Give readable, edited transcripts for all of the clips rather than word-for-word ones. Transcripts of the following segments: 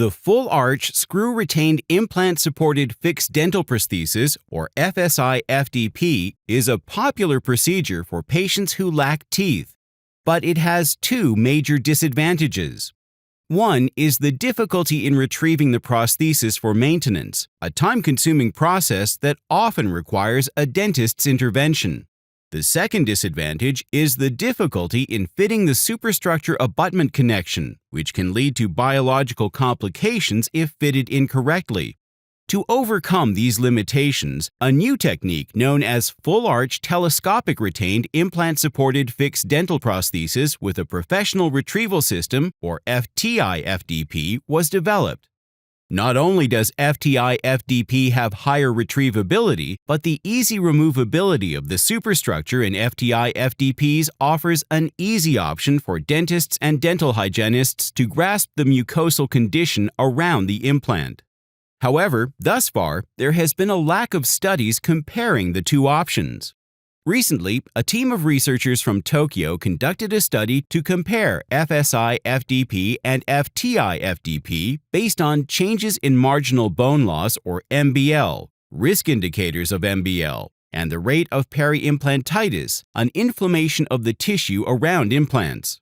The full arch screw-retained implant-supported fixed dental prosthesis, or FSI-FDP, is a popular procedure for patients who lack teeth, but it has two major disadvantages. One is the difficulty in retrieving the prosthesis for maintenance, a time-consuming process that often requires a dentist's intervention. The second disadvantage is the difficulty in fitting the superstructure abutment connection, which can lead to biological complications if fitted incorrectly. To overcome these limitations, a new technique known as full-arch telescopic retained implant-supported fixed dental prosthesis with a professional retrieval system, or FTI-FDP, was developed. Not only does FTI-FDP have higher retrievability, but the easy removability of the superstructure in FTI-FDPs offers an easy option for dentists and dental hygienists to grasp the mucosal condition around the implant. However, thus far, there has been a lack of studies comparing the two options. Recently, a team of researchers from Tokyo conducted a study to compare FSI-FDP and FTI-FDP based on changes in marginal bone loss, or MBL, risk indicators of MBL, and the rate of peri-implantitis, an inflammation of the tissue around implants.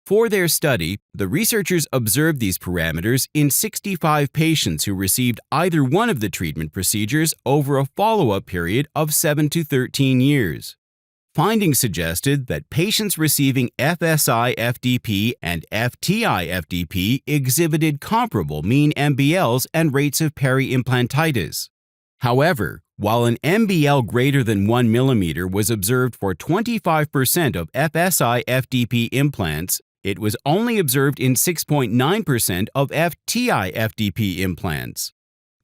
For their study, the researchers observed these parameters in 65 patients who received either one of the treatment procedures over a follow-up period of 7 to 13 years. Findings suggested that patients receiving FSI-FDP and FTI-FDP exhibited comparable mean MBLs and rates of peri-implantitis. However, while an MBL greater than 1 mm was observed for 25% of FSI-FDP implants, it was only observed in 6.9% of FTI-FDP implants.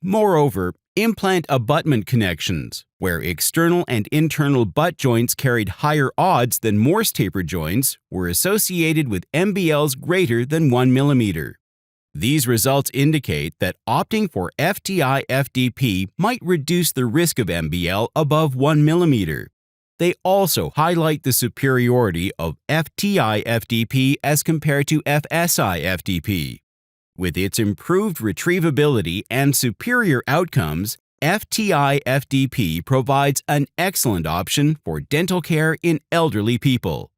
Moreover, implant abutment connections, where external and internal butt joints carried higher odds than Morse taper joints, were associated with MBLs greater than 1 mm. These results indicate that opting for FTI-FDP might reduce the risk of MBL above 1 mm. They also highlight the superiority of FTI-FDP as compared to FSI-FDP. With its improved retrievability and superior outcomes, FTI-FDP provides an excellent option for dental care in elderly people.